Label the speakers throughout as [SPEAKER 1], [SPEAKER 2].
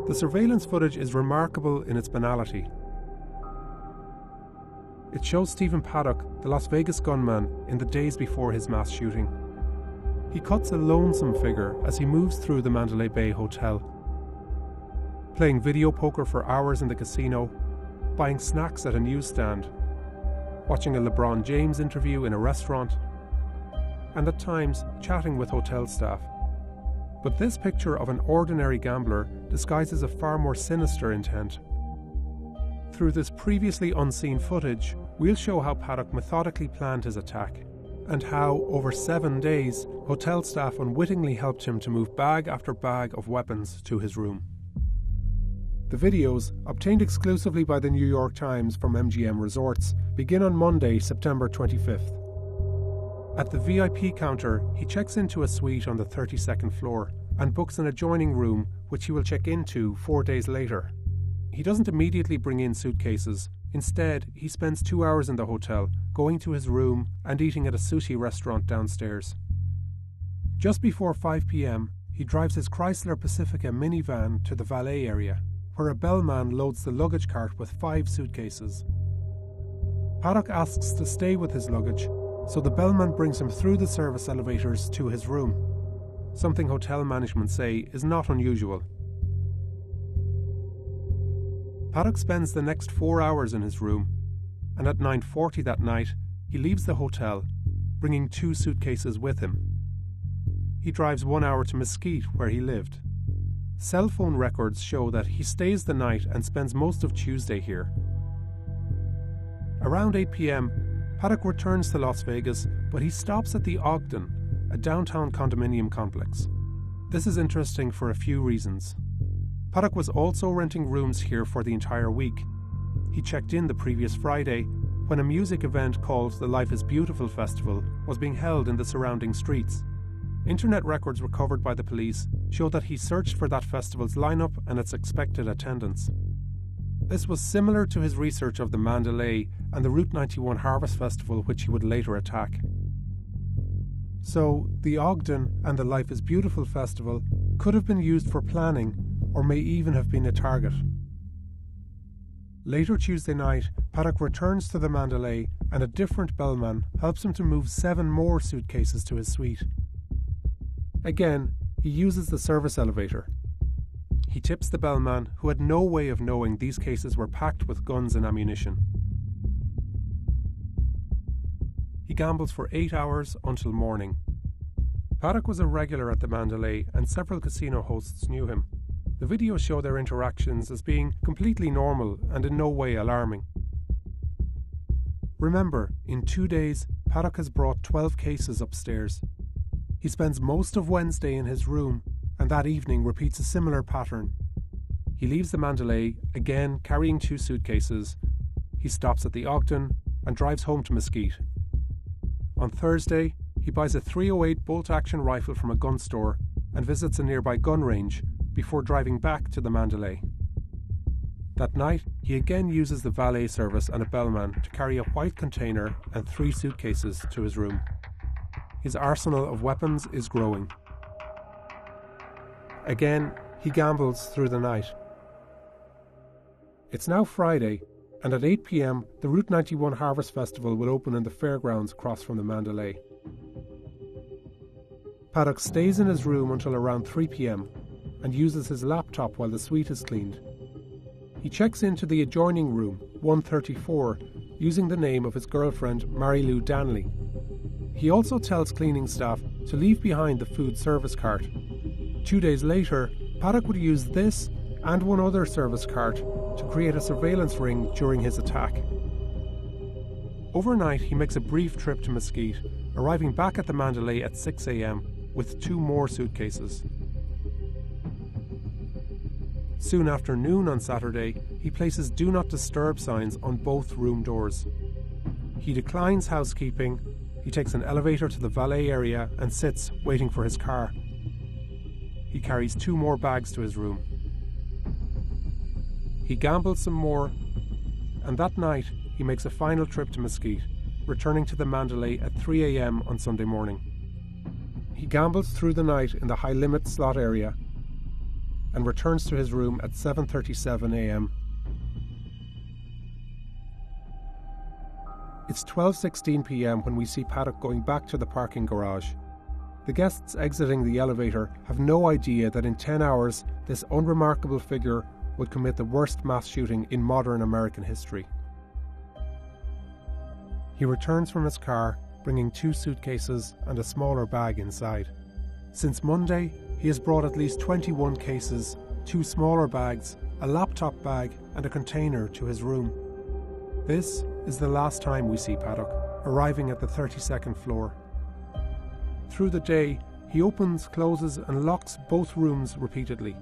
[SPEAKER 1] The surveillance footage is remarkable in its banality. It shows Stephen Paddock, the Las Vegas gunman, in the days before his mass shooting. He cuts a lonesome figure as he moves through the Mandalay Bay Hotel, playing video poker for hours in the casino, buying snacks at a newsstand, watching a LeBron James interview in a restaurant, and at times chatting with hotel staff. But this picture of an ordinary gambler disguises a far more sinister intent. Through this previously unseen footage, we'll show how Paddock methodically planned his attack, and how, over 7 days, hotel staff unwittingly helped him to move bag after bag of weapons to his room. The videos, obtained exclusively by the New York Times from MGM Resorts, begin on Monday, September 25th. At the VIP counter, he checks into a suite on the 32nd floor and books an adjoining room, which he will check into 4 days later. He doesn't immediately bring in suitcases. Instead, he spends 2 hours in the hotel, going to his room and eating at a sushi restaurant downstairs. Just before 5 p.m, he drives his Chrysler Pacifica minivan to the valet area, where a bellman loads the luggage cart with 5 suitcases. Paddock asks to stay with his luggage, so the bellman brings him through the service elevators to his room, something hotel management say is not unusual. Paddock spends the next 4 hours in his room, and at 9:40 that night, he leaves the hotel, bringing 2 suitcases with him. He drives 1 hour to Mesquite, where he lived. Cell phone records show that he stays the night and spends most of Tuesday here. Around 8 p.m, Paddock returns to Las Vegas, but he stops at the Ogden, a downtown condominium complex. This is interesting for a few reasons. Paddock was also renting rooms here for the entire week. He checked in the previous Friday, when a music event called the Life is Beautiful Festival was being held in the surrounding streets. Internet records recovered by the police show that he searched for that festival's lineup and its expected attendance. This was similar to his research of the Mandalay and the Route 91 Harvest Festival, which he would later attack. So, the Ogden and the Life is Beautiful Festival could have been used for planning, or may even have been a target. Later Tuesday night, Paddock returns to the Mandalay, and a different bellman helps him to move 7 more suitcases to his suite. Again, he uses the service elevator. He tips the bellman, who had no way of knowing these cases were packed with guns and ammunition. He gambles for 8 hours until morning. Paddock was a regular at the Mandalay, and several casino hosts knew him. The videos show their interactions as being completely normal and in no way alarming. Remember, in 2 days, Paddock has brought 12 cases upstairs. He spends most of Wednesday in his room, and that evening repeats a similar pattern. He leaves the Mandalay, again carrying 2 suitcases. He stops at the Ogden and drives home to Mesquite. On Thursday, he buys a .308 bolt-action rifle from a gun store and visits a nearby gun range before driving back to the Mandalay. That night, he again uses the valet service and a bellman to carry a white container and 3 suitcases to his room. His arsenal of weapons is growing. Again, he gambles through the night. It's now Friday, and at 8 p.m, the Route 91 Harvest Festival will open in the fairgrounds across from the Mandalay. Paddock stays in his room until around 3 p.m, and uses his laptop while the suite is cleaned. He checks into the adjoining room, 134, using the name of his girlfriend, Mary Lou Danley. He also tells cleaning staff to leave behind the food service cart. 2 days later, Paddock would use this and one other service cart to create a surveillance ring during his attack. Overnight, he makes a brief trip to Mesquite, arriving back at the Mandalay at 6 a.m. with 2 more suitcases. Soon after noon on Saturday, he places Do Not Disturb signs on both room doors. He declines housekeeping. He takes an elevator to the valet area and sits, waiting for his car. He carries 2 more bags to his room. He gambles some more, and that night he makes a final trip to Mesquite, returning to the Mandalay at 3 a.m. on Sunday morning. He gambles through the night in the high-limit slot area. and returns to his room at 7:37 a.m. It's 12:16 p.m. when we see Paddock going back to the parking garage. The guests exiting the elevator have no idea that in 10 hours this unremarkable figure would commit the worst mass shooting in modern American history. He returns from his car, bringing 2 suitcases and a smaller bag inside. Since Monday, he has brought at least 21 cases, 2 smaller bags, a laptop bag and a container to his room. This is the last time we see Paddock, arriving at the 32nd floor. Through the day, he opens, closes and locks both rooms repeatedly.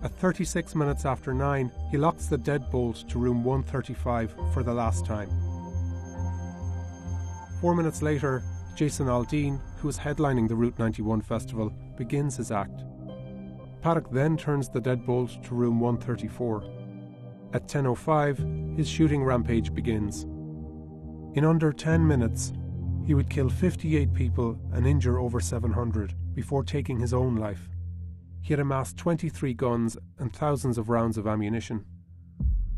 [SPEAKER 1] At 36 minutes after 9, he locks the deadbolt to room 135 for the last time. 4 minutes later, Jason Aldean, who is headlining the Route 91 festival, begins his act. Paddock then turns the deadbolt to room 134. At 10:05, his shooting rampage begins. In under 10 minutes, he would kill 58 people and injure over 700 before taking his own life. He had amassed 23 guns and thousands of rounds of ammunition.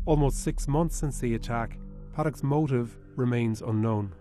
[SPEAKER 1] Almost 6 months since the attack, Paddock's motive remains unknown.